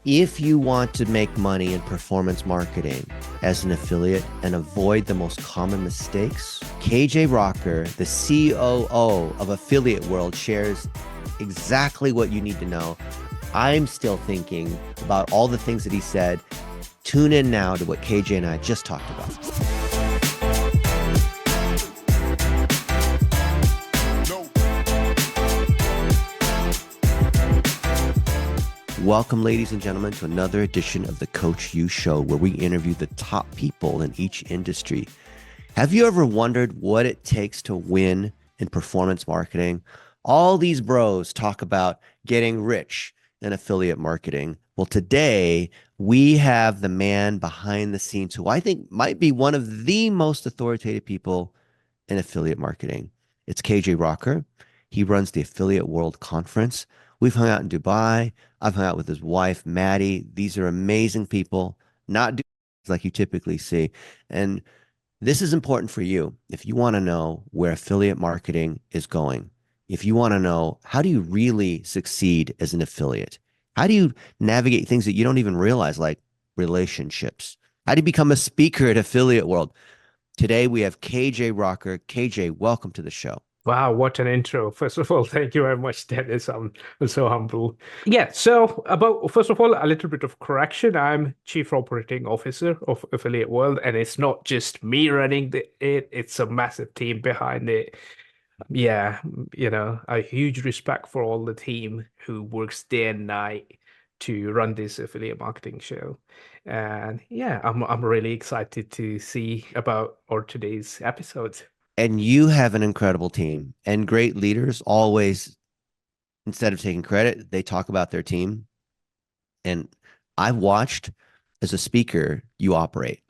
If you want to make money in performance marketing as an affiliate and avoid the most common mistakes, KJ Rocker, the COO of Affiliate World, shares exactly what you need to know. I'm still thinking about all the things that he said. Tune in now to what KJ and I just talked about. Welcome, ladies and gentlemen, to another edition of the Coach U Show, where we interview the top people in each industry. Have you ever wondered what it takes to win in performance marketing? All these bros talk about getting rich in affiliate marketing. Well, today we have the man behind the scenes who I think might be one of the most authoritative people in affiliate marketing. It's KJ Rocker. He runs the Affiliate World Conference. We've hung out in Dubai. I've hung out with his wife, Maddie. These are amazing people, not like you typically see. And this is important for you if you want to know where affiliate marketing is going. If you want to know how do you really succeed as an affiliate? How do you navigate things that you don't even realize, like relationships? How do you become a speaker at Affiliate World? Today we have KJ Rocker. KJ, welcome to the show. Wow, what an intro. First of all, thank you very much, Dennis. I'm so humble. Yeah, so first of all, a little bit of correction. I'm Chief Operating Officer of Affiliate World, and it's not just me running it's a massive team behind it. Yeah, a huge respect for all the team who works day and night to run this affiliate marketing show. And yeah, I'm really excited to see about our today's episodes. And you have an incredible team, and great leaders always, instead of taking credit, they talk about their team. And I've watched as a speaker you operate.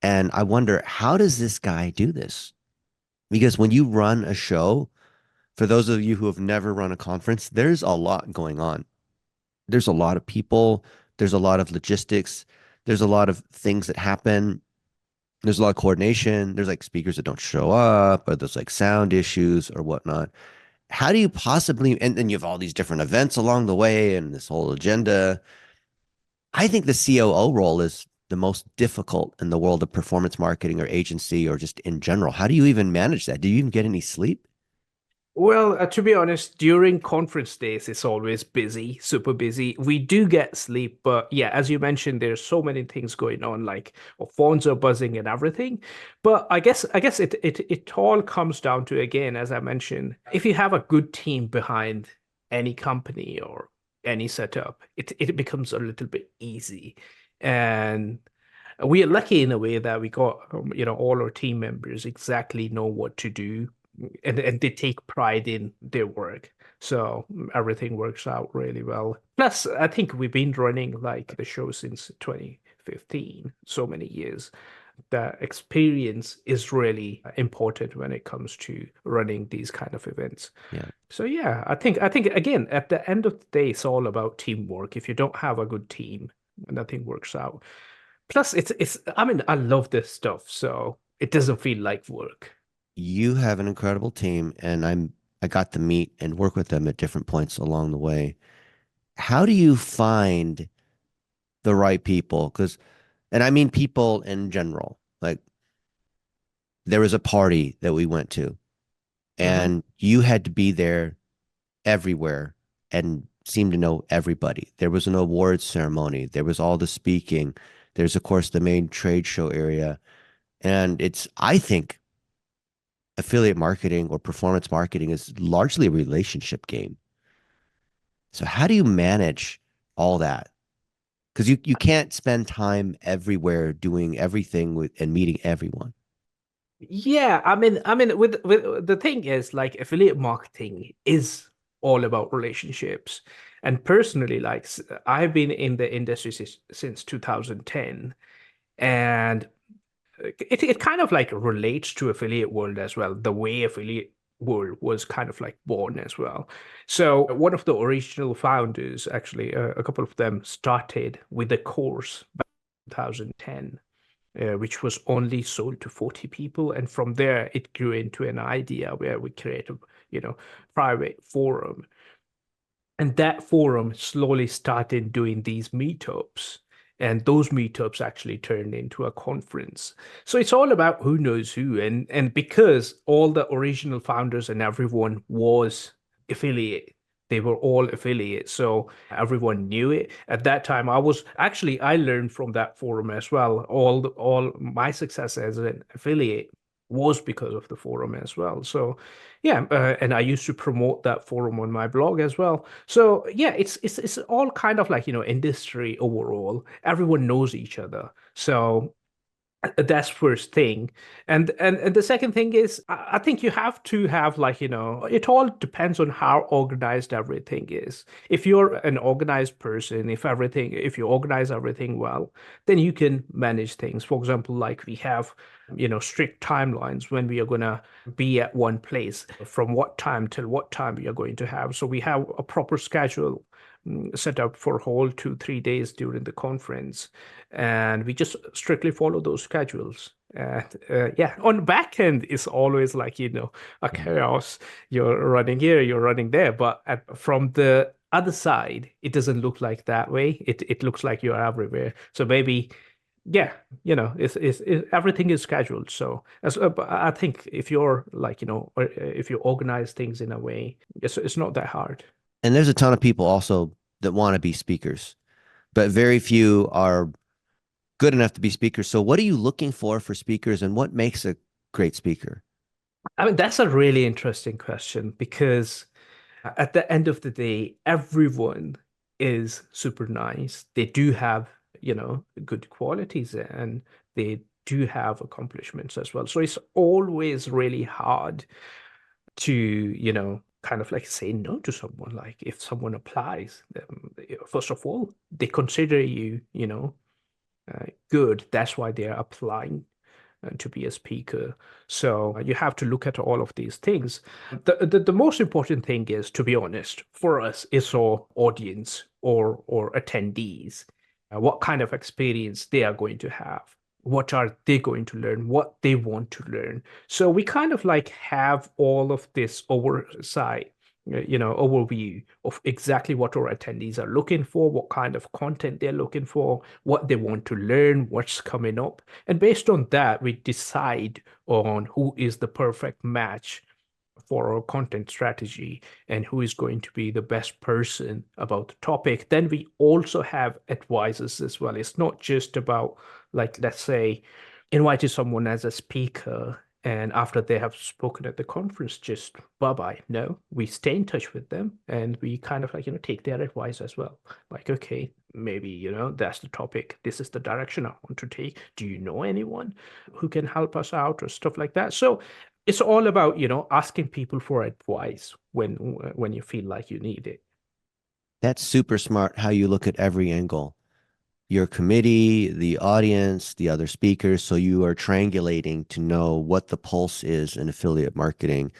And I wonder, how does this guy do this? Because when you run a show, for those of you who have never run a conference, there's a lot going on. There's a lot of people, there's a lot of logistics, there's a lot of things that happen. There's a lot of coordination. There's like speakers that don't show up, or there's like sound issues or whatnot. How do you possibly, and then you have all these different events along the way and this whole agenda. I think the COO role is the most difficult in the world of performance marketing or agency or just in general. How do you even manage that? Do you even get any sleep? Well, to be honest, during conference days, it's always busy, super busy. We do get sleep, but yeah, as you mentioned, there's so many things going on, like our phones are buzzing and everything. But I guess it all comes down to, again, as I mentioned, if you have a good team behind any company or any setup, it becomes a little bit easy. And we are lucky in a way that we got, all our team members exactly know what to do, and they take pride in their work. So everything works out really well. Plus, I think we've been running like the show since 2015, so many years. The experience is really important when it comes to running these kind of events. Yeah. So yeah, I think again, at the end of the day, it's all about teamwork. If you don't have a good team, nothing works out. Plus, it's I mean, I love this stuff, so it doesn't feel like work. You have an incredible team, and I got to meet and work with them at different points along the way. How do you find the right people? Because, and I mean people in general, like there was a party that we went to, Mhm. and you had to be there everywhere and seem to know everybody. There was an awards ceremony. There was all the speaking. There's, of course, the main trade show area. And it's, I think, affiliate marketing or performance marketing is largely a relationship game. So how do you manage all that? Because you can't spend time everywhere doing everything with and meeting everyone. Yeah, I mean, with the thing is, like, affiliate marketing is all about relationships. And personally, like, I've been in the industry since 2010, and it kind of like relates to affiliate world as well. The way affiliate world was kind of like born as well. So one of the original founders, actually, a couple of them started with a course back in 2010, which was only sold to 40 people. And from there, it grew into an idea where we created, private forum. And that forum slowly started doing these meetups. And those meetups actually turned into a conference. So it's all about who knows who. And because all the original founders and everyone was affiliate, they were all affiliates. So everyone knew it. At that time, I learned from that forum as well. All my success as an affiliate was because of the forum as well. So yeah, and I used to promote that forum on my blog as well. So yeah, it's all kind of like, industry overall. Everyone knows each other. So that's first thing. And the second thing is I think you have to have, like, it all depends on how organized everything is. If you're an organized person, if you organize everything well, then you can manage things. For example, like we have, strict timelines when we are gonna be at one place, from what time till what time we are going to have. So we have a proper schedule set up for whole 2 3 days during the conference, and we just strictly follow those schedules. And yeah, on back end is always like, a chaos. You're running here, you're running there, but from the other side, it doesn't look like that way. It looks like you're everywhere. So maybe, yeah, everything is scheduled. So but I think if you're like, or if you organize things in a way, it's not that hard. And there's a ton of people also that want to be speakers, but very few are good enough to be speakers. So what are you looking for speakers, and what makes a great speaker? I mean, that's a really interesting question because at the end of the day, everyone is super nice. They do have, good qualities, and they do have accomplishments as well. So it's always really hard to, kind of like say no to someone. Like if someone applies, first of all, they consider you, good. That's why they're applying to be a speaker. So you have to look at all of these things. The most important thing is, to be honest, for us, is our audience or attendees. What kind of experience they are going to have. What are they going to learn? What they want to learn. So we kind of like have all of this oversight, overview of exactly what our attendees are looking for, what kind of content they're looking for, what they want to learn, what's coming up. And based on that, we decide on who is the perfect match for our content strategy and who is going to be the best person about the topic. Then we also have advisors as well. It's not just about, like, let's say, inviting someone as a speaker and after they have spoken at the conference, just bye-bye. No, we stay in touch with them and we kind of like, take their advice as well. Like, okay, maybe, that's the topic. This is the direction I want to take. Do you know anyone who can help us out or stuff like that? So it's all about, asking people for advice when you feel like you need it. That's super smart how you look at every angle. Your committee, the audience, the other speakers. So you are triangulating to know what the pulse is in affiliate marketing.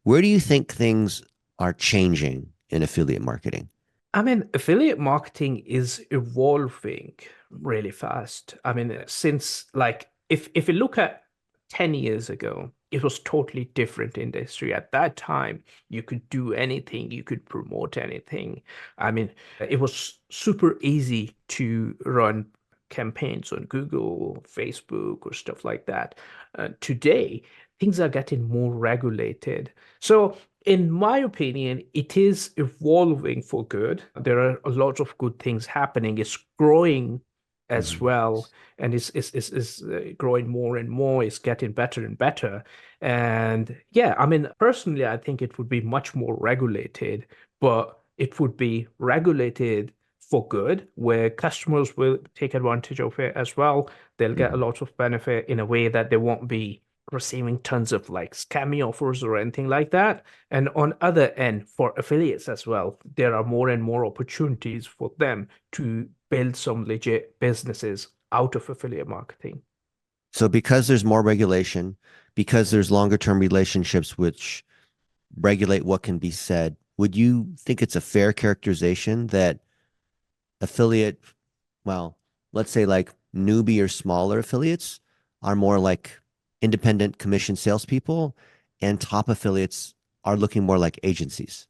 Where do you think things are changing in affiliate marketing? I mean, affiliate marketing is evolving really fast. I mean, since, like, if you look at 10 years ago, it was totally different industry. At that time, you could do anything, you could promote anything. I mean, it was super easy to run campaigns on Google, Facebook, or stuff like that. Today, things are getting more regulated. So in my opinion, it is evolving for good. There are a lot of good things happening. It's growing as Mhm. well, and it's growing more and more. It's getting better and better. And yeah, I mean, personally, I think it would be much more regulated, but it would be regulated for good, where customers will take advantage of it as well. They'll get a Mhm. lot of benefit in a way that they won't be receiving tons of like scammy offers or anything like that. And on other end, for affiliates as well, there are more and more opportunities for them to build some legit businesses out of affiliate marketing. So because there's more regulation, because there's longer term relationships which regulate what can be said, would you think it's a fair characterization that affiliate, well, let's say like newbie or smaller affiliates are more like independent commission salespeople, and top affiliates are looking more like agencies?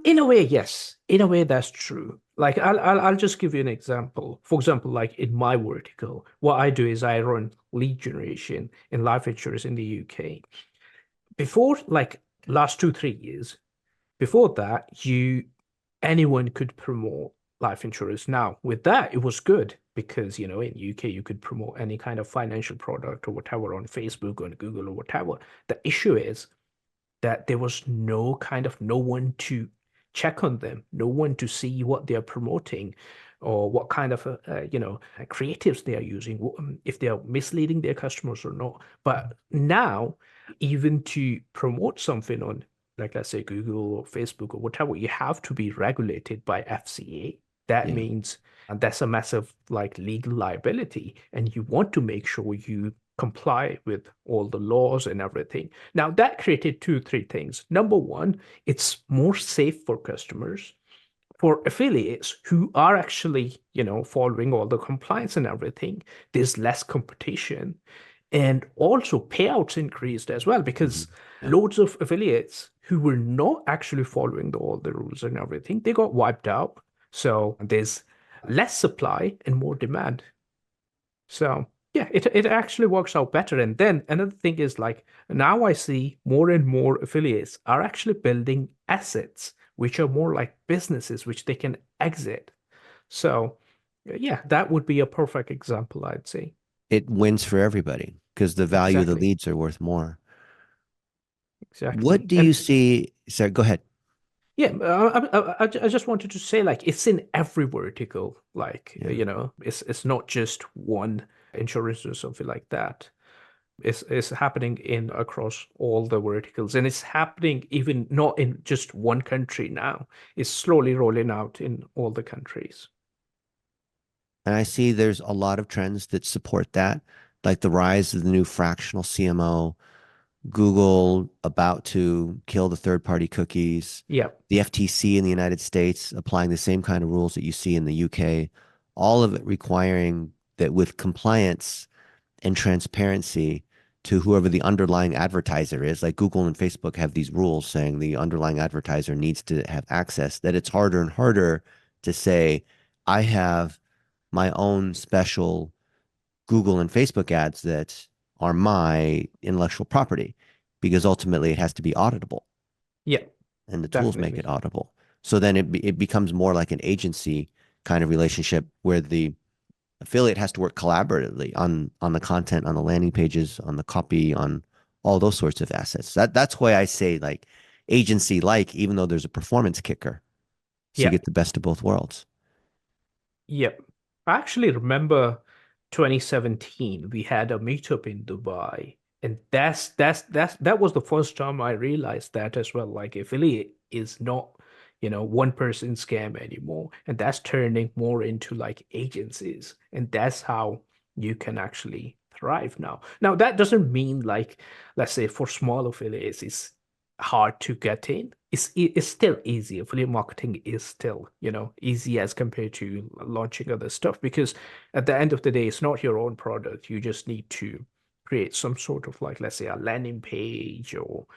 In a way, yes. In a way, that's true. Like I'll just give you an example. For example, like in my vertical, what I do is I run lead generation in life insurance in the UK. Before like last 2, 3 years, before that, anyone could promote life insurance. Now, with that, it was good because in UK you could promote any kind of financial product or whatever on Facebook, on Google or whatever. The issue is that there was no one to check on them, no one to see what they're promoting or what kind of creatives they are using, if they are misleading their customers or not. But now, even to promote something on, like let's say Google or Facebook or whatever, you have to be regulated by FCA. That Yeah. means and that's a massive like legal liability, and you want to make sure you comply with all the laws and everything. Now, that created two, three things. Number one, it's more safe for customers. For affiliates who are actually, following all the compliance and everything, there's less competition. And also payouts increased as well Mhm. because Yeah. loads of affiliates who were not actually following all the rules and everything, they got wiped out. So there's less supply and more demand. So yeah, it actually works out better. And then another thing is like now I see more and more affiliates are actually building assets, which are more like businesses which they can exit. So yeah, that would be a perfect example, I'd say. It wins for everybody because the value of the Exactly. leads are worth more. What Exactly. do And you see? Sorry, go ahead. yeah, I just wanted to say like it's in every vertical. Like, Yeah. it's not just one insurance or something like that. Is happening in across all the verticals, and it's happening even not in just one country now. It's slowly rolling out in all the countries. And I see there's a lot of trends that support that, like the rise of the new fractional CMO, Google about to kill the third-party cookies, Yeah, the FTC in the United States applying the same kind of rules that you see in the UK, all of it requiring that with compliance and transparency to whoever the underlying advertiser is, like Google and Facebook have these rules saying the underlying advertiser needs to have access, that it's harder and harder to say, I have my own special Google and Facebook ads that are my intellectual property because ultimately it has to be auditable yeah, and the tools make it definitely. auditable. So then it becomes more like an agency kind of relationship where the affiliate has to work collaboratively on the content, on the landing pages, on the copy, on all those sorts of assets. That's why I say like agency like, even though there's a performance kicker. So you Yeah, get the best of both worlds. yeah. I actually remember 2017, we had a meetup in Dubai. And that was the first time I realized that as well. Like affiliate is not, one person scam anymore. And that's turning more into like agencies. And that's how you can actually thrive now. Now that doesn't mean like, let's say for small affiliates, it's hard to get in. It's still easy. Affiliate marketing is still, easy as compared to launching other stuff because at the end of the day, it's not your own product. You just need to create some sort of like, let's say, a landing page or,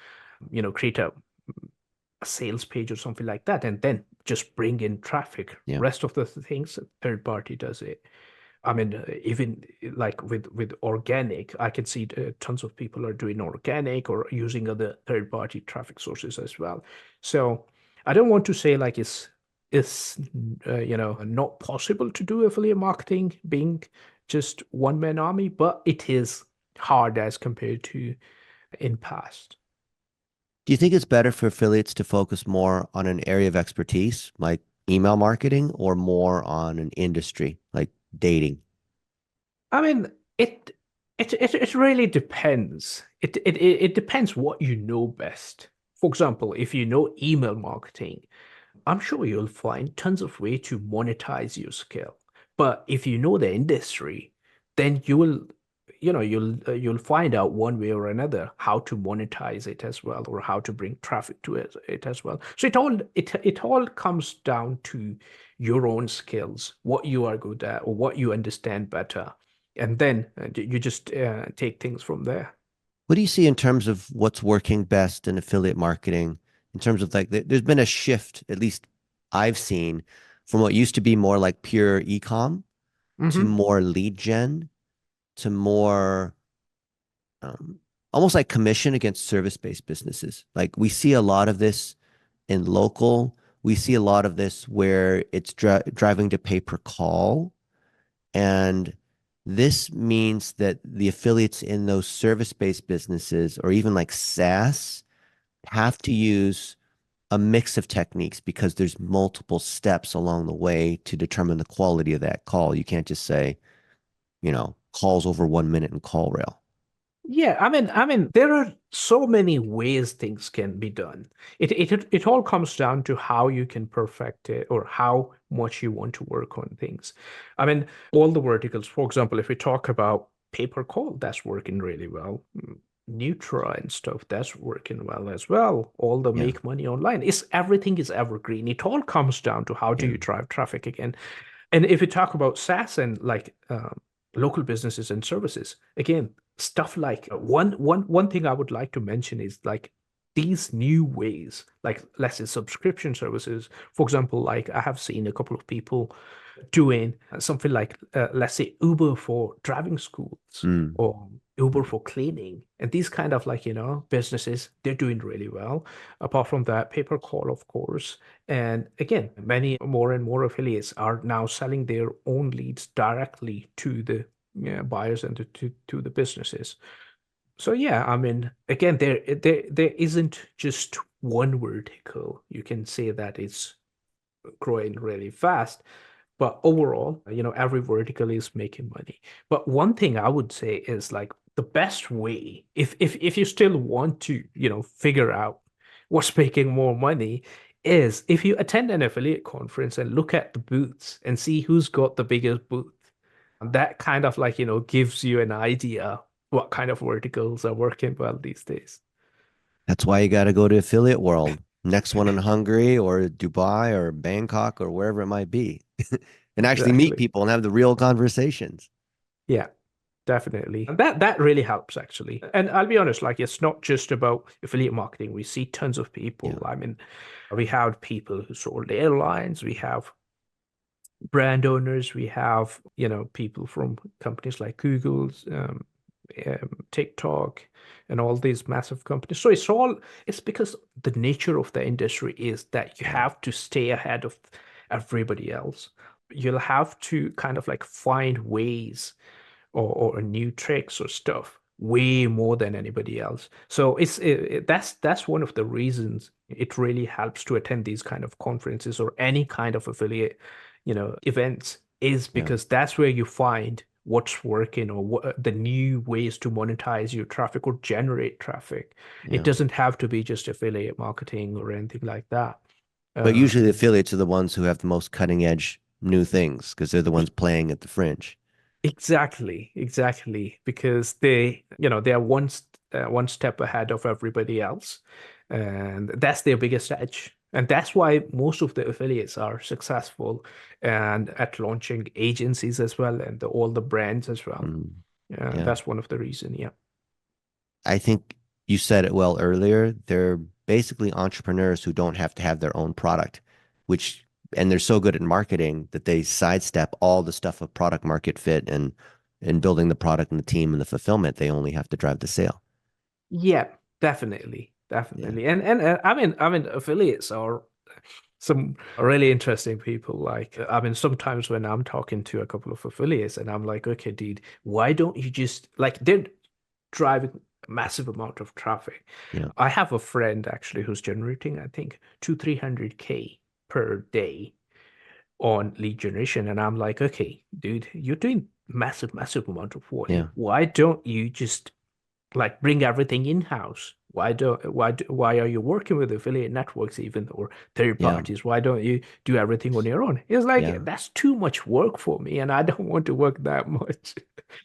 create a sales page or something like that, and then just bring in traffic. Yeah. Rest of the things, third party does it. I mean, even like with organic, I can see tons of people are doing organic or using other third-party traffic sources as well. So I don't want to say like it's not possible to do affiliate marketing being just one man army, but it is hard as compared to in past. Do you think it's better for affiliates to focus more on an area of expertise, like email marketing, or more on an industry, like dating? I mean, it really depends. It depends what you know best. For example, if you know email marketing, I'm sure you'll find tons of way to monetize your skill. But if you know the industry, then you'll find out one way or another how to monetize it as well, or how to bring traffic to it as well. So it all comes down to your own skills, what you are good at, or what you understand better, and then you just take things from there. What do you see in terms of what's working best in affiliate marketing in terms of like there's been a shift, at least I've seen, from what used to be more like pure e-com to Hmm. more lead gen to more um, almost like commission against service-based businesses. Like we see a lot of this in local. We see a lot of this where it's driving to pay per call. And this means that the affiliates in those service-based businesses or even like SaaS have to use a mix of techniques because there's multiple steps along the way to determine the quality of that call. You can't just say, calls over 1 minute in call rail. Yeah, I mean, there are so many ways things can be done. It all comes down to how you can perfect it or how much you want to work on things. I mean, all the verticals, for example, if we talk about paper call, that's working really well. Nutra and stuff, that's working well as well. All the Yeah. make money online. Is everything is evergreen. It all comes down to how do Yeah. you drive traffic again. And if you talk about SaaS and like local businesses and services, again, stuff like one thing I would like to mention is like these new ways, like let's say subscription services. For example, like I have seen a couple of people doing something like let's say Uber for driving schools Mm. or Uber for cleaning and these kind of like businesses they're doing really well apart from that paper call of course and again many more and more affiliates are now selling their own leads directly to the buyers and to the businesses so yeah I mean again there isn't just one vertical you can say that it's growing really fast but overall, every vertical is making money. But one thing I would say is like the best way, if you still want to, figure out what's making more money, is if you attend an affiliate conference and look at the booths and see who's got the biggest booth. That kind of like, gives you an idea what kind of verticals are working well these days. That's why you got to go to affiliate world. Next one in Hungary or Dubai or Bangkok or wherever it might be, and actually meet Exactly. people and have the real conversations. Yeah. Definitely. And that really helps actually. And I'll be honest, like it's not just about affiliate marketing. We see tons of Yeah. people. I mean, we have people who sold airlines, we have brand owners, we have, people from companies like Google's, TikTok, and all these massive companies. So it's because the nature of the industry is that you Yeah. have to stay ahead of everybody else. You'll have to kind of like find ways or new tricks or stuff way more than anybody else. So that's one of the reasons it really helps to attend these kind of conferences or any kind of affiliate, events is Yeah. because that's where you find what's working or what the new ways to monetize your traffic or generate traffic. It Yeah. doesn't have to be just affiliate marketing or anything like that. But usually the Um, affiliates are the ones who have the most cutting edge new things because they're the ones playing at the fringe. Exactly, exactly, because they are one step ahead of everybody else, and that's their biggest edge. And that's why most of the affiliates are successful and at launching agencies as well and all the brands as well. Mm. Yeah, Yeah. that's one of the reason. Yeah. I think you said it well earlier. They're basically entrepreneurs who don't have to have their own product, which, and they're so good at marketing that they sidestep all the stuff of product market fit and building the product and the team and the fulfillment. They only have to drive the sale. Yeah, definitely, Yeah. definitely. And I mean, affiliates are some really interesting people. Like, I mean, sometimes when I'm talking to a couple of affiliates and I'm like, okay, dude, why don't you just like they're driving a massive amount of traffic. Yeah. I have a friend actually who's generating, I think, 300K per day on lead generation. And I'm like, okay, dude, you're doing massive, massive amount of volume. Yeah. Why don't you just like bring everything in-house? Why are you working with affiliate networks even or third Yeah. parties? Why don't you do everything on your own? It's like Yeah. that's too much work for me, and I don't want to work that much.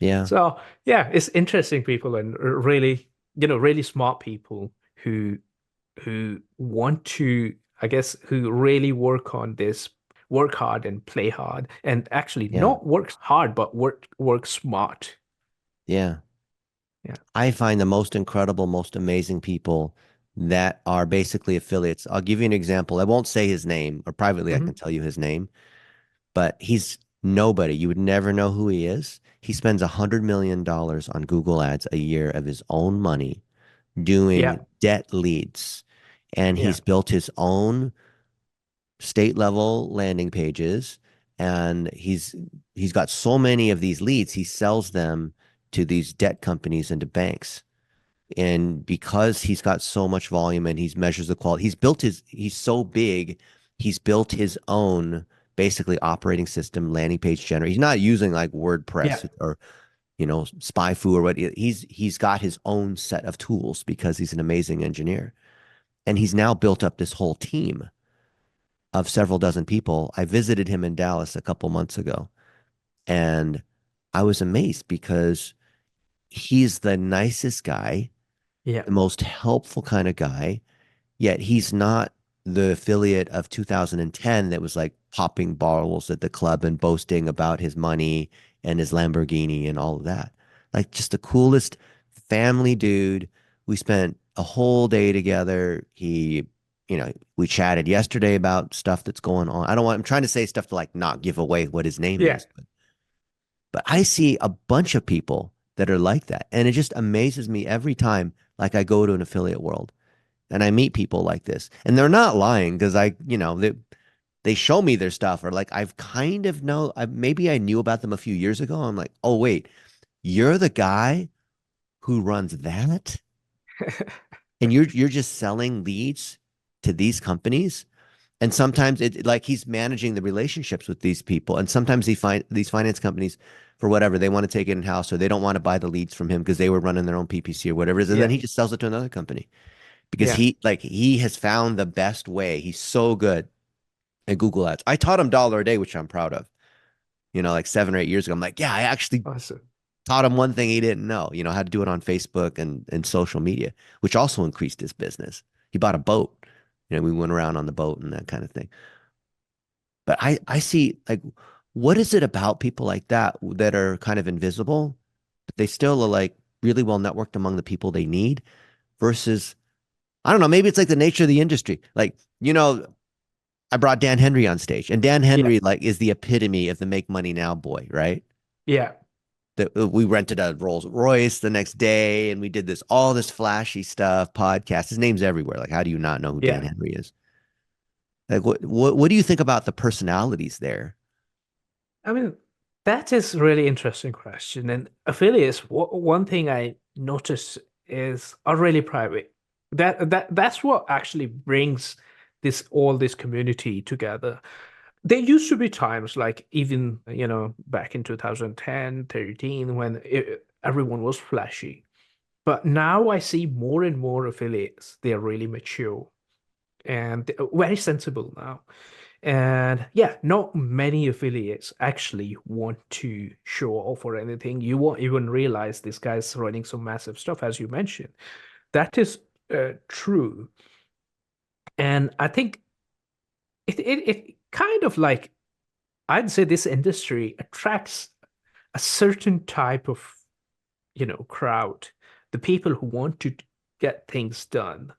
Yeah. So yeah, it's interesting people and really, really smart people who want to, I guess, who really work on this, work hard and play hard, and actually Yeah. not work hard, but work smart. Yeah. Yeah. I find the most incredible, most amazing people that are basically affiliates. I'll give you an example. I won't say his name, or privately I can Hmm. tell you his name, but he's nobody. You would never know who he is. He spends $100 million on Google Ads a year of his own money Yeah, doing debt leads. And yeah, he's built his own state level landing pages. And he's got so many of these leads, he sells them to these debt companies and to banks. And because he's got so much volume and he's measures the quality, he's so big, he's built his own basically operating system, landing page generator. He's not using like yeah, WordPress or SpyFu or what. He's got his own set of tools because he's an amazing engineer. And he's now built up this whole team of several dozen people. I visited him in Dallas a couple months ago, and I was amazed because he's the nicest guy, yeah, the most helpful kind of guy. Yet he's not the affiliate of 2010 that was like popping bottles at the club and boasting about his money and his Lamborghini and all of that. Like just the coolest family dude. We spent a whole day together. We chatted yesterday about stuff that's going on. I'm trying to say stuff to like not give away what his name yeah. is, but I see a bunch of people that are like that. And it just amazes me every time like I go to an affiliate world and I meet people like this, and they're not lying because they show me their stuff, or like I've kind of maybe I knew about them a few years ago. I'm like, oh wait, you're the guy who runs that, and you're just selling leads to these companies. And sometimes it like he's managing the relationships with these people, and sometimes he find these finance companies for whatever they want to take it in house, or they don't want to buy the leads from him because they were running their own PPC or whatever it is, and then Yeah, he just sells it to another company because yeah. he has found the best way. He's so good at Google Ads. I taught him dollar a day, which I'm proud of. Like 7 or 8 years ago, I'm like, yeah, I actually Awesome. taught him one thing he didn't know. How to do it on Facebook and social media, which also increased his business. He bought a boat. We went around on the boat and that kind of thing. But I see like, what is it about people like that are kind of invisible, but they still are like really well networked among the people they need versus I don't know, maybe it's like the nature of the industry. Like, I brought Dan Henry on stage, and Dan Yeah, Henry like is the epitome of the make money now boy, right? yeah, That we rented a Rolls Royce the next day, and we did all this flashy stuff, podcast. His name's everywhere. Like, how do you not know who Dan yeah. Henry is? Like, what do you think about the personalities there? I mean, that is really interesting question. And affiliates, one thing I notice is are really private. That's what actually brings this community together. There used to be times like even, back in 2010, 13, when everyone was flashy. But now I see more and more affiliates. They're really mature and very sensible now. And yeah, not many affiliates actually want to show off or anything. You won't even realize this guy's running some massive stuff, as you mentioned. That is true. And I think it kind of like, I'd say this industry attracts a certain type of, crowd. The people who want to get things done.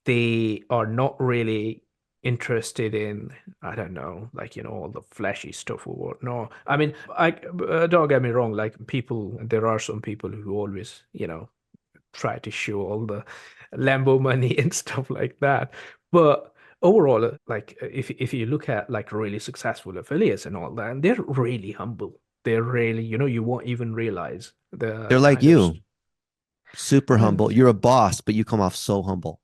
They are not really interested in, I don't know, like, all the flashy stuff or whatnot. I mean, don't get me wrong, like there are some people who always, try to show all the Lambo money and stuff like that. But overall, like if you look at like really successful affiliates and all that, and they're really humble. They're really, you won't even realize They're the like kind of, you, super I mean, humble. You're a boss, but you come off so humble.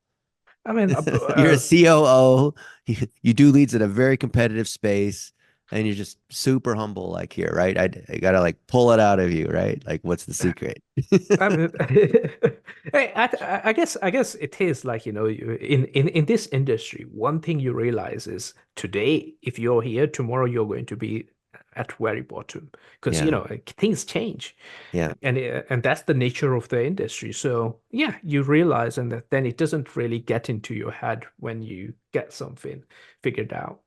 I mean, You're a COO. You do leads in a very competitive space, and you're just super humble, like here, right? I gotta like pull it out of you, right? Like, what's the secret? I mean, hey, I guess it is like, in this industry, one thing you realize is today, if you're here, tomorrow you're going to be at very bottom because, Yeah, things change, yeah, and that's the nature of the industry. So yeah, you realize, and that then it doesn't really get into your head when you get something figured out.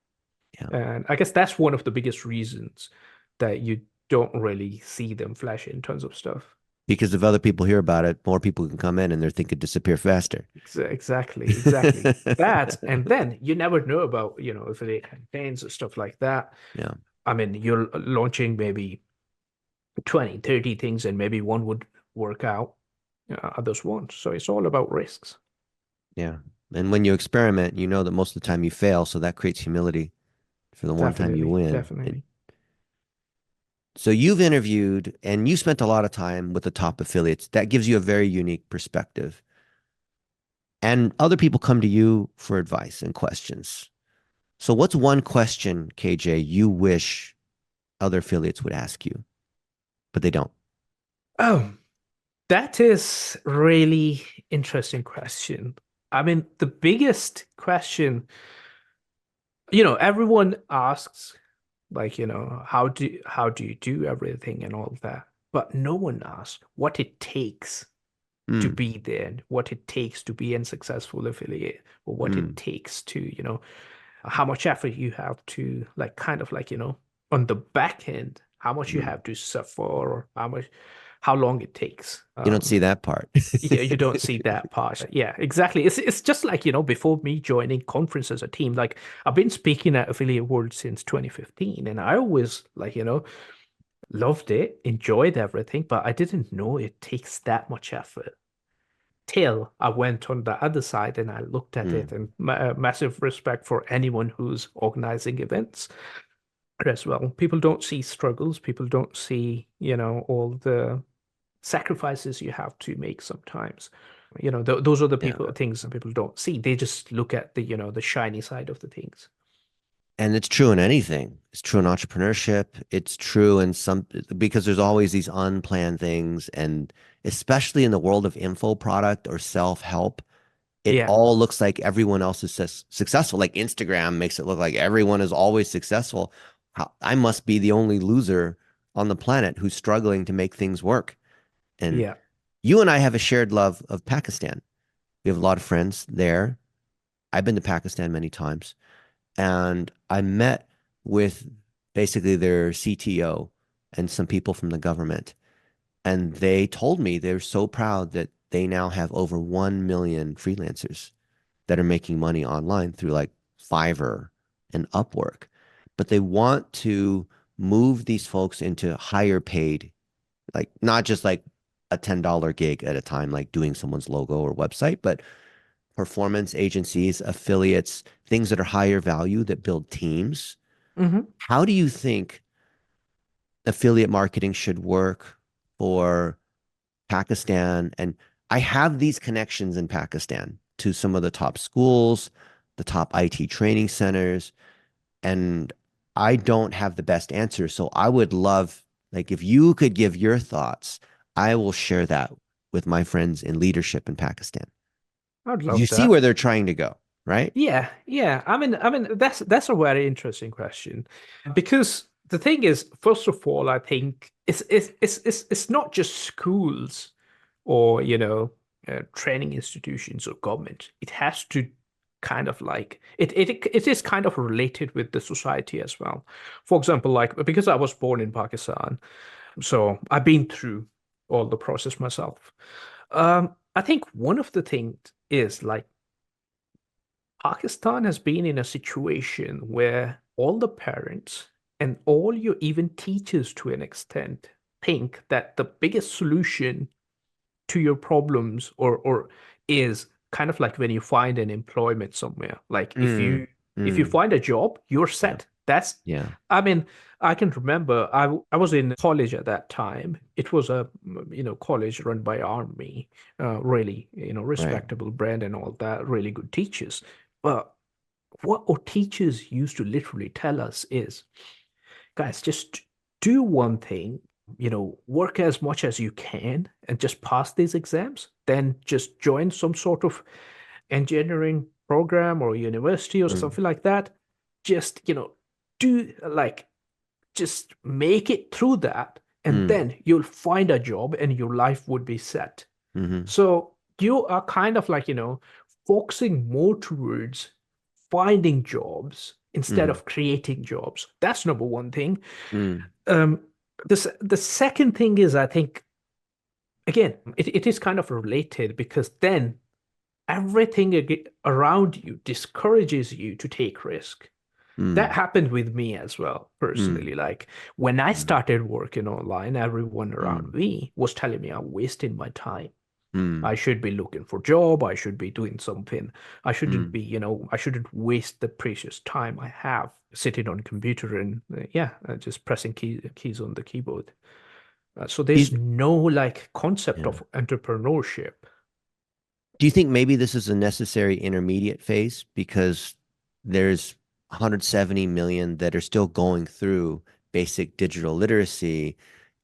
yeah. And I guess that's one of the biggest reasons that you don't really see them flash in tons of stuff. Because if other people hear about it, more people can come in and their thing could disappear faster. Exactly, exactly. That, and then you never know about, affiliate campaigns or stuff like that. Yeah. I mean, you're launching maybe 20, 30 things, and maybe one would work out, others won't. So it's all about risks. Yeah. And when you experiment, you know that most of the time you fail. So that creates humility for the one time you Definitely, win. definitely. So you've interviewed and you spent a lot of time with the top affiliates. That gives you a very unique perspective. And other people come to you for advice and questions. So what's one question, KJ, you wish other affiliates would ask you, but they don't? Oh, that is really interesting question. I mean, the biggest question, everyone asks, like, how do you do everything and all of that, but no one asks what it takes to Mm, be there, what it takes to be a successful affiliate, or what it mm, takes to, how much effort you have to, like, kind of like, on the back end, how much you mm. have to suffer, or how long it takes. You don't see that part. Yeah, you don't see that part. Yeah, exactly. It's just like, before me joining conference as a team, like I've been speaking at Affiliate World since 2015, and I always, like, loved it, enjoyed everything, but I didn't know it takes that much effort till I went on the other side and I looked at it. Mm, And massive respect for anyone who's organizing events as well. People don't see struggles. People don't see, all the sacrifices you have to make sometimes. Those are the yeah. things that people don't see. They just look at the, the shiny side of the things. And it's true in anything. It's true in entrepreneurship. It's true in some, because there's always these unplanned things. And especially in the world of info product or self-help, it Yeah, all looks like everyone else is successful. Like Instagram makes it look like everyone is always successful. I must be the only loser on the planet who's struggling to make things work. And yeah. you and I have a shared love of Pakistan. We have a lot of friends there. I've been to Pakistan many times, and I met with basically their CTO and some people from the government. And they told me they're so proud that they now have over 1 million freelancers that are making money online through like Fiverr and Upwork. But they want to move these folks into higher paid, like not just like a $10 gig at a time, like doing someone's logo or website, but performance agencies, affiliates, things that are higher value that build teams. Hmm. How do you think affiliate marketing should work for Pakistan? And I have these connections in Pakistan to some of the top schools, the top IT training centers, and I don't have the best answer. So I would love, like, if you could give your thoughts, I will share that with my friends in leadership in Pakistan. I'd You love see that. where they're trying to go, right? Yeah, yeah. I mean, that's a very interesting question, because the thing is, first of all, I think it's not just schools or, training institutions or government. It has to kind of like it is kind of related with the society as well. For example, like, because I was born in Pakistan, so I've been through all the process myself. I think one of the things is, like, Pakistan has been in a situation where all the parents and all your even teachers to an extent think that the biggest solution to your problems, or is kind of like when you find an employment somewhere. Like, if Mm, you mm, find a job, you're yeah, set. That's yeah, I mean, I can remember I was in college at that time. It was a, college run by army, really, right. respectable brand and all that, really good teachers. But what our teachers used to literally tell us is, guys, just do one thing, work as much as you can and just pass these exams, then just join some sort of engineering program or university or Mm, something like that. Just, do, like, just make it through that, and mm, then you'll find a job and your life would be set. mm-hmm, So you are kind of like, focusing more towards finding jobs instead mm-hmm, of creating jobs. That's number one thing. mm, Um, the second thing is, I think, again, it is kind of related because then everything around you discourages you to take risk. That Mm, happened with me as well, mm, personally. Like when I mm, started working online, everyone around mm, me was telling me I'm wasting my time. mm, I should be looking for a job. I should be doing something. I shouldn't mm. be, I shouldn't waste the precious time I have sitting on a computer and just pressing keys on the keyboard. So Do there's you, no like concept yeah. of entrepreneurship. Do you think maybe this is a necessary intermediate phase because there's 170 million that are still going through basic digital literacy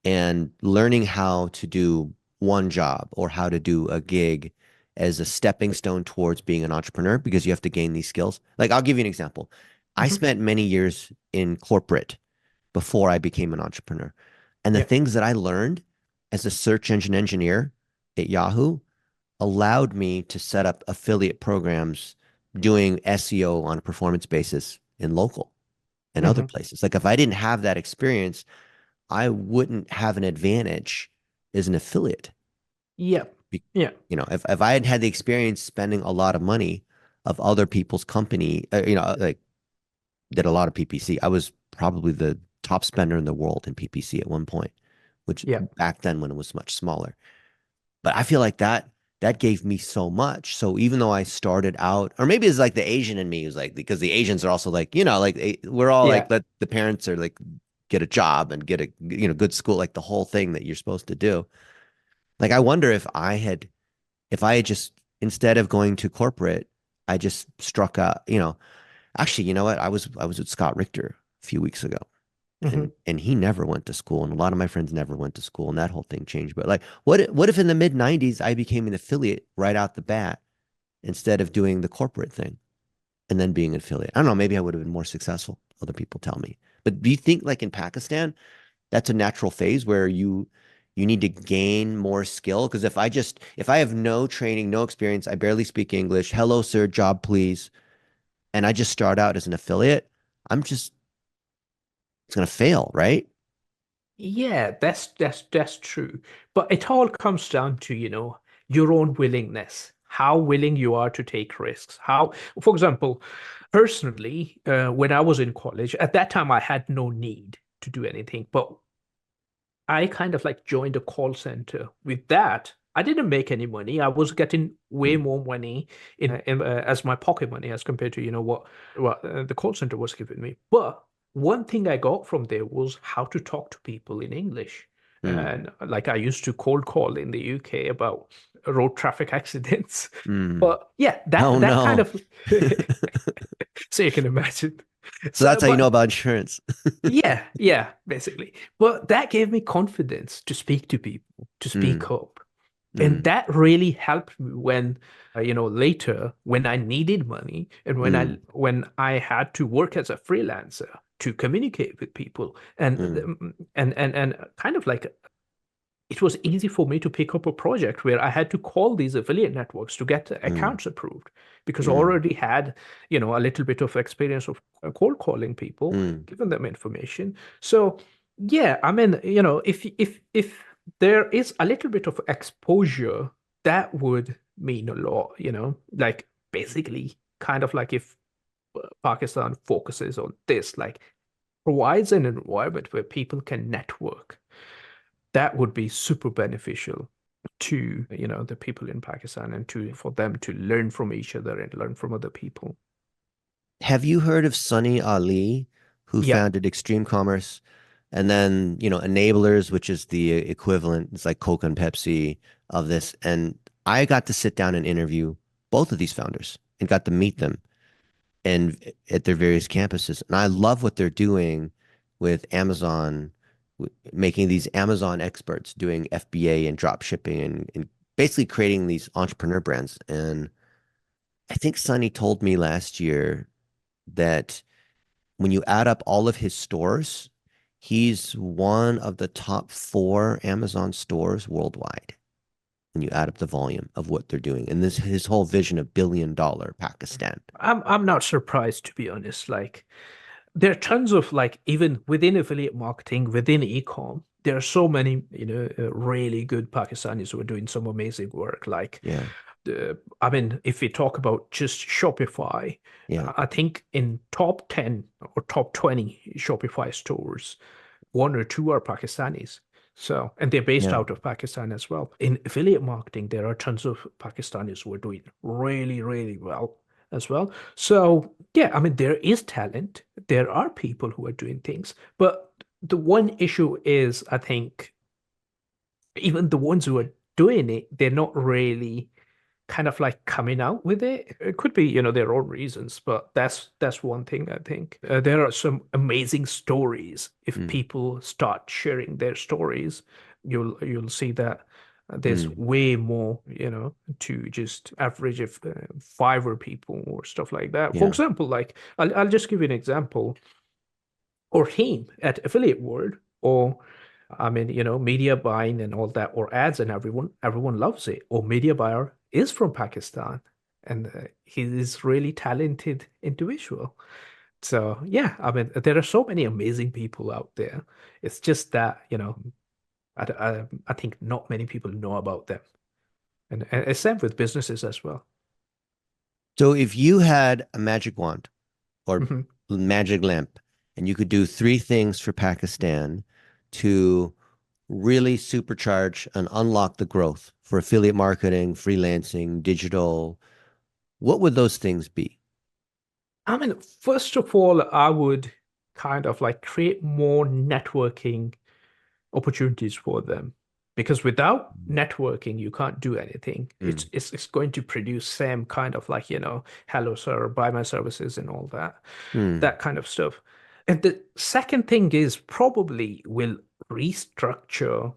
and learning how to do one job or how to do a gig as a stepping stone towards being an entrepreneur because you have to gain these skills? Like, I'll give you an example. I Mhm. spent many years in corporate before I became an entrepreneur. And the Yeah. things that I learned as a search engine engineer at Yahoo allowed me to set up affiliate programs doing SEO on a performance basis in local and other Hmm. places. Like if I didn't have that experience, I wouldn't have an advantage as an affiliate. Yeah. Yeah. If I had had the experience spending a lot of money of other people's company, like did a lot of PPC. I was probably the top spender in the world in PPC at one point, which Yeah. back then when it was much smaller. But I feel like that gave me so much. So even though I started out, or maybe it's like the Asian in me who's like, because the Asians are also like, like we're all like, Yeah. let the parents are like get a job and get a good school, like the whole thing that you're supposed to do. Like I wonder if I had just instead of going to corporate, I just struck out, actually, you know what? I was with Scott Richter a few weeks ago Hmm. and he never went to school and a lot of my friends never went to school and that whole thing changed. But like what if in the mid 90s I became an affiliate right out the bat instead of doing the corporate thing and then being an affiliate? I don't know, maybe I would have been more successful, other people tell me. But do you think like in Pakistan that's a natural phase where you need to gain more skill? Because if I have no training, no experience, I barely speak English, hello sir, job please, and I just start out as an affiliate, I'm just it's gonna fail, right? Yeah, that's true. But it all comes down to, your own willingness, how willing you are to take risks. How, for example, personally, when I was in college, at that time I had no need to do anything, but I kind of like joined a call center. With that, I didn't make any money. I was getting way Mm, more money as my pocket money as compared to, what the call center was giving me. But one thing I got from there was how to talk to people in English. mm, And like I used to cold call in the UK about road traffic accidents. mm. But yeah, Oh that kind no. of so you can imagine. So So, that's how you know but about insurance. yeah, basically. But that gave me confidence to speak to people, to Mm, speak up. And mm, that really helped me when, later when I needed money and mm, when I had to work as a freelancer to communicate with people and mm, and kind of like it was easy for me to pick up a project where I had to call these affiliate networks to get mm, accounts approved because I mm, already had, a little bit of experience of cold calling people, mm, giving them information. So, yeah, I mean, if there is a little bit of exposure, that would mean a lot, like basically kind of like if Pakistan focuses on this, like provides an environment where people can network that would be super beneficial to the people in Pakistan and to for them to learn from each other and learn from other people. Have you heard of Sunny Ali, who Yeah. founded Extreme Commerce? And then, Enablers, which is the equivalent, it's like Coke and Pepsi of this. And I got to sit down and interview both of these founders and got to meet them and at their various campuses. And I love what they're doing with Amazon, making these Amazon experts doing FBA and drop shipping and basically creating these entrepreneur brands. And I think Sonny told me last year that when you add up all of his stores, he's one of the top four Amazon stores worldwide when you add up the volume of what they're doing. And this his whole vision of billion-dollar Pakistan. I'm not surprised, to be honest. Like there are tons of like even within affiliate marketing, within e-com. there are so many, really good Pakistanis who are doing some amazing work. Like, Yeah. I mean, if we talk about just Shopify, Yeah. I think in top 10 or top 20 Shopify stores, one or two are Pakistanis. So, and they're based Yeah. out of Pakistan as well. In affiliate marketing, there are tons of Pakistanis who are doing really, really well as well. So, yeah, I mean, there is talent. There are people who are doing things. But the one issue is, I think, even the ones who are doing it, they're not really kind of like coming out with it. It could be, their own reasons, but that's one thing I think. There are some amazing stories. If Mm. people start sharing their stories, you'll see that there's Mm. way more, to just average of Fiverr people or stuff like that. For Yeah. example, like I'll just give you an example or him at Affiliate World or I mean, media buying and all that or ads and everyone loves it. Or media buyer is from Pakistan and he is really talented individual. So yeah, I mean, there are so many amazing people out there. It's just that, I think not many people know about them. And it's same with businesses as well. So if you had a magic wand or Mhm. magic lamp and you could do three things for Pakistan to really supercharge and unlock the growth for affiliate marketing, freelancing, digital, what would those things be? I mean, first of all, I would kind of like create more networking opportunities for them because without networking you can't do anything. it's Mm. it's, it's going to produce same kind of like hello sir, buy my services and all that Mm. that kind of stuff. And the second thing is probably will restructure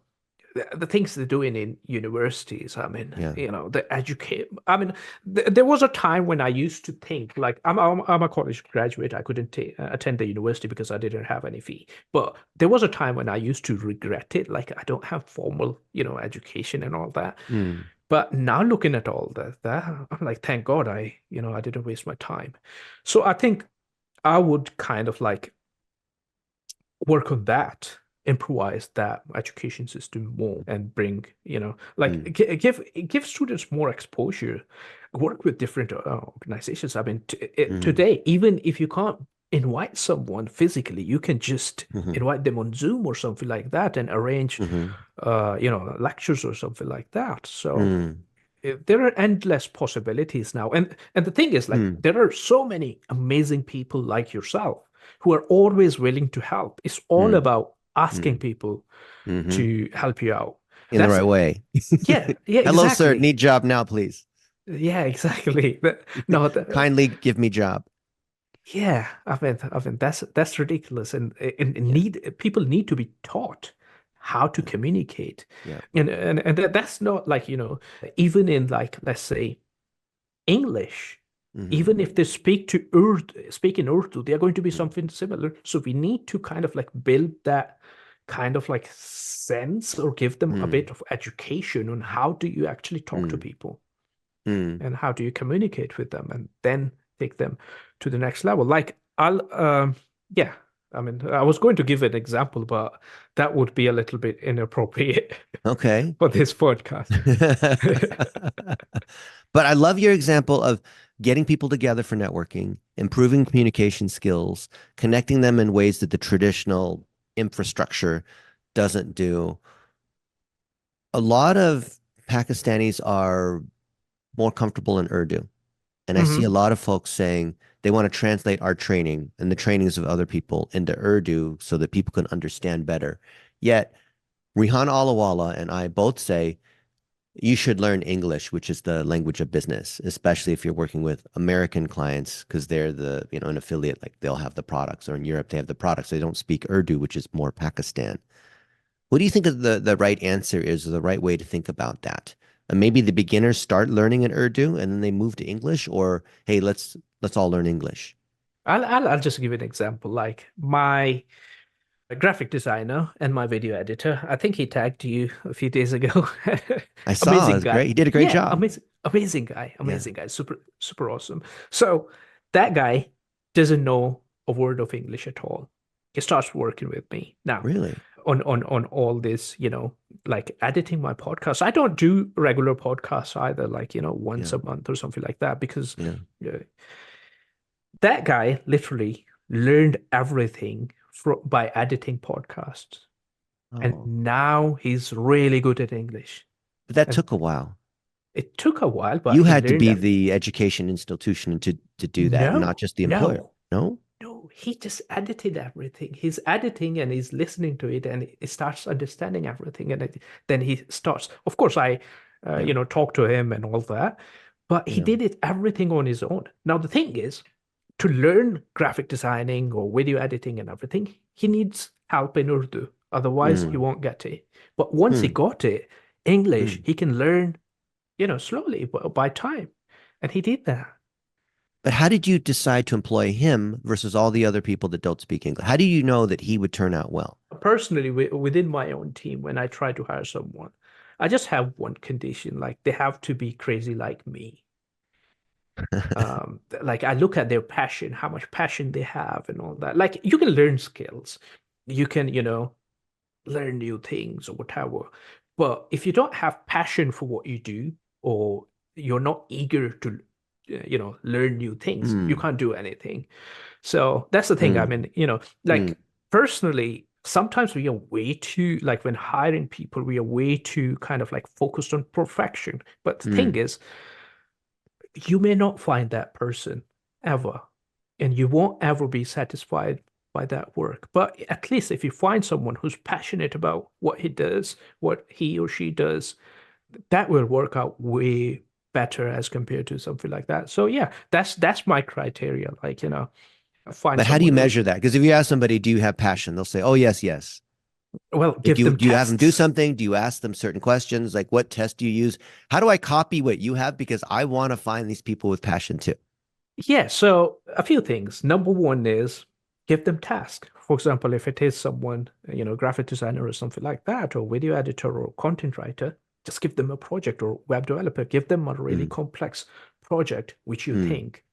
the things they're doing in universities. I mean, Yeah. the educate. I mean, there was a time when I used to think like I'm a college graduate. I couldn't attend the university because I didn't have any fee. But there was a time when I used to regret it. Like I don't have formal, education and all that. Mm. But now looking at all that I'm like, thank God I didn't waste my time. So I think I would kind of like work on that, improvise that education system more and bring, like Mm. give students more exposure, work with different organizations. I mean, Mm. today, even if you can't invite someone physically, you can just Mm. invite them on Zoom or something like that and arrange, Mm. lectures or something like that. So Mm. there are endless possibilities now. And the thing is, like, Mm. there are so many amazing people like yourself who are always willing to help. It's all Mm. about asking Mm. people Mm. to help you out. In the That's right it. way. Yeah, Hello, sir. exactly. Need job now, please. Yeah, exactly. No, Kindly give me job. yeah, I mean that's ridiculous, and Yeah. need people need to be taught how to Yeah. communicate, Yeah. and that's not like even in like let's say English, Hmm. even if they speak in Urdu, they are going to be Mm. something similar. So we need to kind of like build that kind of like sense or give them a bit Mm. of education on how do you actually talk to Mm. people Mm. and how do you communicate with them and then take them to the next level. Like yeah, I mean, I was going to give an example, but that would be a little bit inappropriate Okay. for this podcast. But I love your example of getting people together for networking, improving communication skills, connecting them in ways that the traditional infrastructure doesn't do. A lot of Pakistanis are more comfortable in Urdu. And I see a Hmm. lot of folks saying they want to translate our training and the trainings of other people into Urdu so that people can understand better. Yet, Rihan Alawala and I both say you should learn English, which is the language of business, especially if you're working with American clients, because they're an affiliate, like they'll have the products, or in Europe, they have the products. They don't speak Urdu, which is more Pakistan. What do you think of the right answer is, or the right way to think about that? And maybe the beginners start learning in Urdu and then they move to English, or hey, let's all learn English. I'll just give you an example. Like my graphic designer and my video editor. I think he tagged you a few days ago. I saw, it Amazing was guy. great. He did a great Yeah, job. Yeah. amazing guy, super, super awesome. So that guy doesn't know a word of English at all. He starts working with me. Now, Really? on all this, like editing my podcast. I don't do regular podcasts either, like, once Yeah. a month or something like that, because Yeah. uh, that guy literally learned everything by editing podcasts. And Oh, now he's really good at English. but that And took a while. it took a while, but You he had to learned be that. the education institution to do that, not No, just the employer. no. No? No, he just edited everything. He's editing and he's listening to it and he starts understanding everything. And then he starts, of course, I, Yeah. talk to him and all that, but he Yeah. did it everything on his own. Now, the thing is, to learn graphic designing or video editing and everything, he needs help in Urdu. Otherwise, he Mm, won't get it. But once he mm, got it, English, mm. he can learn, slowly by time. And he did that. But how did you decide to employ him versus all the other people that don't speak English? How do you know that he would turn out well? Personally, within my own team, when I try to hire someone, I just have one condition, like they have to be crazy like me. Like I look at their passion, how much passion they have and all that. Like you can learn skills, you can, learn new things or whatever. But if you don't have passion for what you do, or you're not eager to, learn new things, you Mm, can't do anything. So that's the thing. I mm, mean, mm, like personally, sometimes we are way too, like when hiring people, we are way too kind of like focused on perfection. But the thing mm, is, you may not find that person ever, and you won't ever be satisfied by that work. But at least if you find someone who's passionate about what he does, what he or she does, that will work out way better as compared to something like that. So yeah, that's my criteria. Like, find But how do you someone who's measure that? Because if you ask somebody, do you have passion? They'll say, oh, yes, yes. well, Like, give them do you have them do tests. something? Do you ask them certain questions? Like, what test do you use? How do I copy what you have? Because I want to find these people with passion too. Yeah, so a few things. Number one is give them tasks. For example, if it is someone, graphic designer or something like that, or video editor or content writer, just give them a project, or web developer. Give them a really Mm, complex project which you mm, think,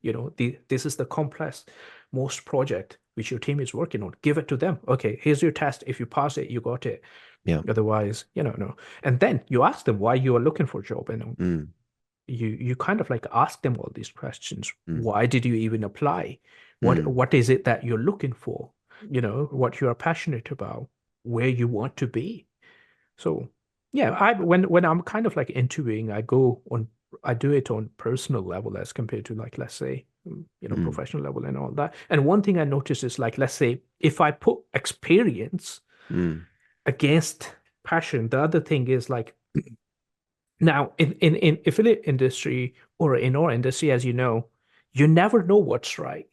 this is the complex most project which your team is working on. Give it to them. Okay, here's your test. If you pass it, you got it. yeah. Otherwise, no. And then you ask them why you are looking for a job, and Mm, you kind of like ask them all these questions. mm, Why did you even apply? what mm, what is it that you're looking for? What you are passionate about, where you want to be. So yeah, when I'm kind of like interviewing, I do it on personal level as compared to, like, let's say, mm, professional level and all that. And one thing I notice is, like, let's say if I put experience mm, against passion, the other thing is, like, now, in affiliate industry, or in our industry, as you know, you never know what's right.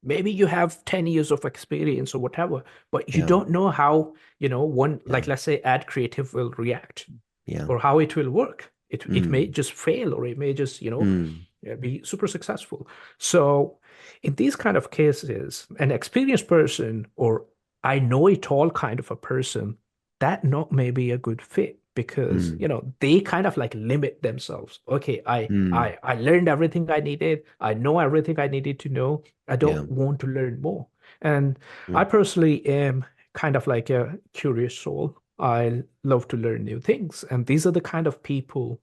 Maybe you have 10 years of experience or whatever, but you yeah. don't know how, one, Yeah. like, let's say, ad creative will react, Yeah. or how it will work. It may Mm, just fail, or it may just, mm, be super successful. So in these kind of cases, an experienced person, or I know it all kind of a person, that not may be a good fit, because mm, they kind of like limit themselves. Okay, I mm, I I learned everything I needed. I know everything I needed to know. I yeah. don't want to learn more. And I Mm. personally am kind of like a curious soul. I love to learn new things, and these are the kind of people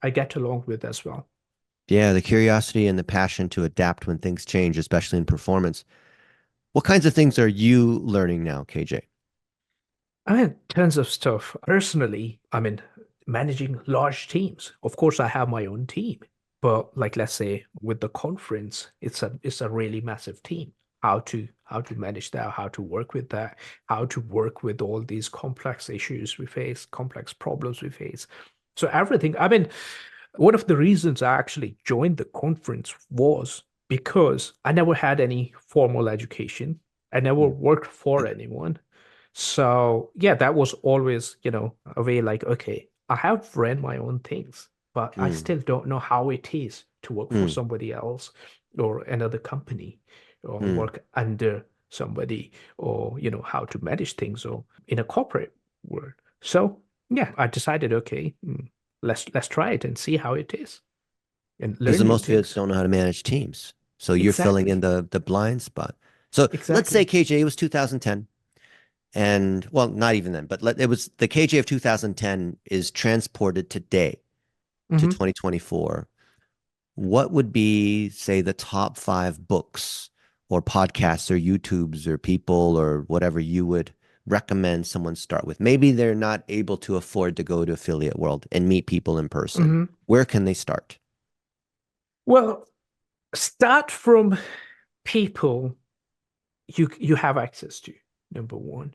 I get along with as well. Yeah, the curiosity and the passion to adapt when things change, especially in performance. What kinds of things are you learning now, KJ? I mean, tons of stuff. Personally, I mean, managing large teams. Of course, I have my own team, but, like, let's say with the conference, it's a really massive team. How to manage that, how to work with that, how to work with all these complex issues we face, complex problems we face. So everything. I mean, one of the reasons I actually joined the conference was because I never had any formal education. I never Mm, worked for anyone. So yeah, that was always, a way, like, okay, I have ran my own things, but I mm, still don't know how it is to work for mm, somebody else, or another company, or mm. work under somebody, or how to manage things, or in a corporate world. So yeah, I decided, okay, let's try it and see how it is, and Because learn new most kids things. don't know how to manage teams. So you're filling in Exactly. the blind spot. So let's say Exactly. KJ, it was 2010. And well, not even then, but it was the KJ of 2010 is transported today to Hmm. 2024. What would be, say, the top five books or podcasts or YouTubes or people or whatever you would recommend someone start with? Maybe they're not able to afford to go to Affiliate World and meet people in person. Hmm. Where can they start? Well, start from people you have access to, number one.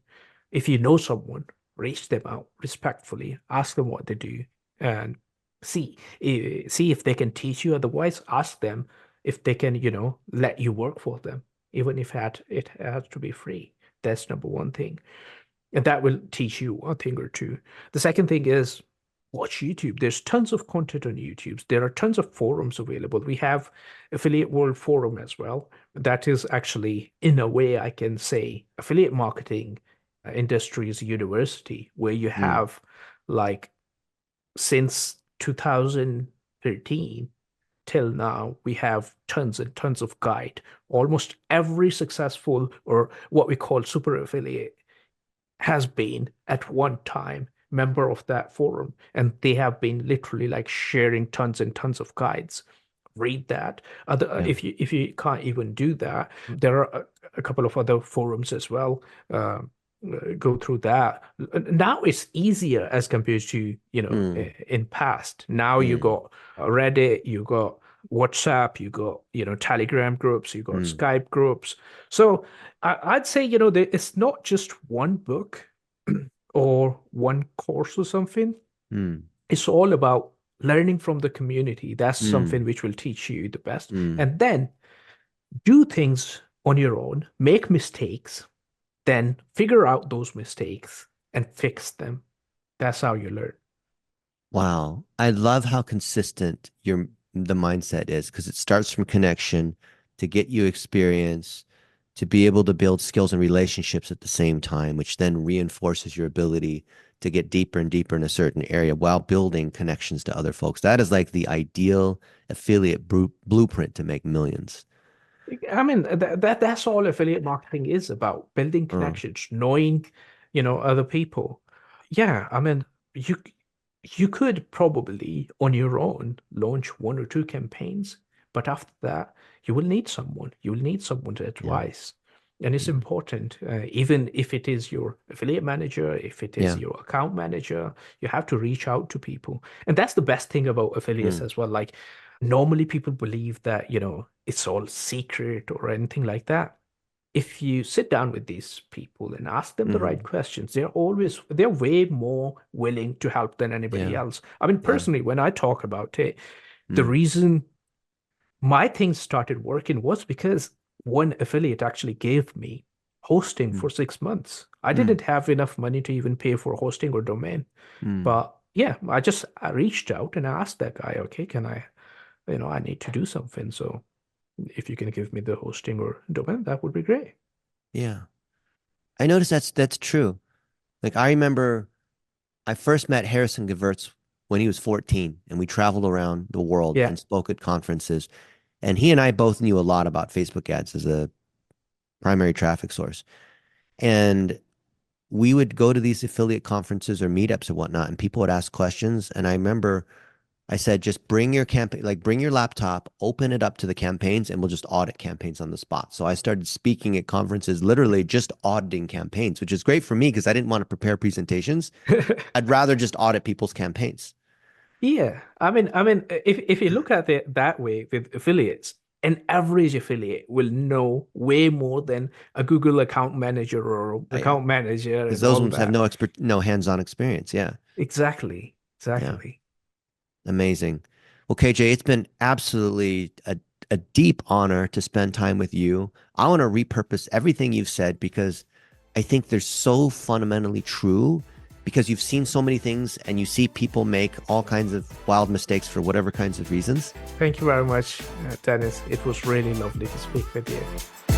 If you know someone, reach them out respectfully, ask them what they do, and see if they can teach you. Otherwise, ask them if they can, let you work for them, even if it has to be free. That's number one thing. And that will teach you a thing or two. The second thing is watch YouTube. There's tons of content on YouTube. There are tons of forums available. We have Affiliate World Forum as well. That is actually, in a way, I can say, affiliate marketing industry's university, where you Mm, have like since 2013 till now, we have tons and tons of guide. Almost every successful or what we call super affiliate has been at one time member of that forum, and they have been literally like sharing tons and tons of guides. Read that. yeah. If you can't even do that, there are a couple of other forums as well. Go through that. Now it's easier as compared to Mm, in past. Now you mm, got Reddit, you got WhatsApp, you got Telegram groups, you got mm, Skype groups. So I'd say it's not just one book or one course or something. mm, It's all about learning from the community. That's something mm, which will teach you the best. mm. And then do things on your own, make mistakes, then figure out those mistakes and fix them. That's how you learn. Wow. I love how consistent the mindset is because it starts from connection to get you experience, to be able to build skills and relationships at the same time, which then reinforces your ability to get deeper and deeper in a certain area while building connections to other folks. That is like the ideal affiliate blueprint to make millions. I mean, that's all affiliate marketing is about, building Oh, connections, knowing, other people. Yeah, I mean, you you could probably on your own launch one or two campaigns, but after that, you will need someone. You will need someone's yeah. advice. And it's Yeah. important, even if it is your affiliate manager, if it is Yeah. your account manager, you have to reach out to people. And that's the best thing about affiliates Mm, as well. Like normally people believe that, it's all secret or anything like that. If you sit down with these people and ask them the right hmm. questions, they're way more willing to help than anybody Yeah. else. I mean, Yeah. personally, when I talk about it, the Mm, reason my things started working was because one affiliate actually gave me hosting mm, for 6 months. I mm, didn't have enough money to even pay for hosting or domain. mm. But yeah, I reached out and I asked that guy, okay, can I need to do something. So if you can give me the hosting or domain, that would be great. Yeah. I noticed that's true. Like I remember I first met Harrison Gewirtz when he was 14 and we traveled around the world Yeah. and spoke at conferences. And he and I both knew a lot about Facebook ads as a primary traffic source. And we would go to these affiliate conferences or meetups or whatnot, and people would ask questions. And I remember I said, just bring your campaign, like bring your laptop, open it up to the campaigns, and we'll just audit campaigns on the spot. So I started speaking at conferences, literally just auditing campaigns, which is great for me because I didn't want to prepare presentations. I'd rather just audit people's campaigns. Yeah, I mean, if you look at it that way with affiliates, an average affiliate will know way more than a Google account manager or Yeah, account manager because and those all ones have that. no hands-on experience. Yeah, Exactly, yeah, exactly. amazing. Well, KJ, it's been absolutely a deep honor to spend time with you. I want to repurpose everything you've said because I think they're so fundamentally true because you've seen so many things and you see people make all kinds of wild mistakes for whatever kinds of reasons. Thank you very much, Dennis. It was really lovely to speak with you.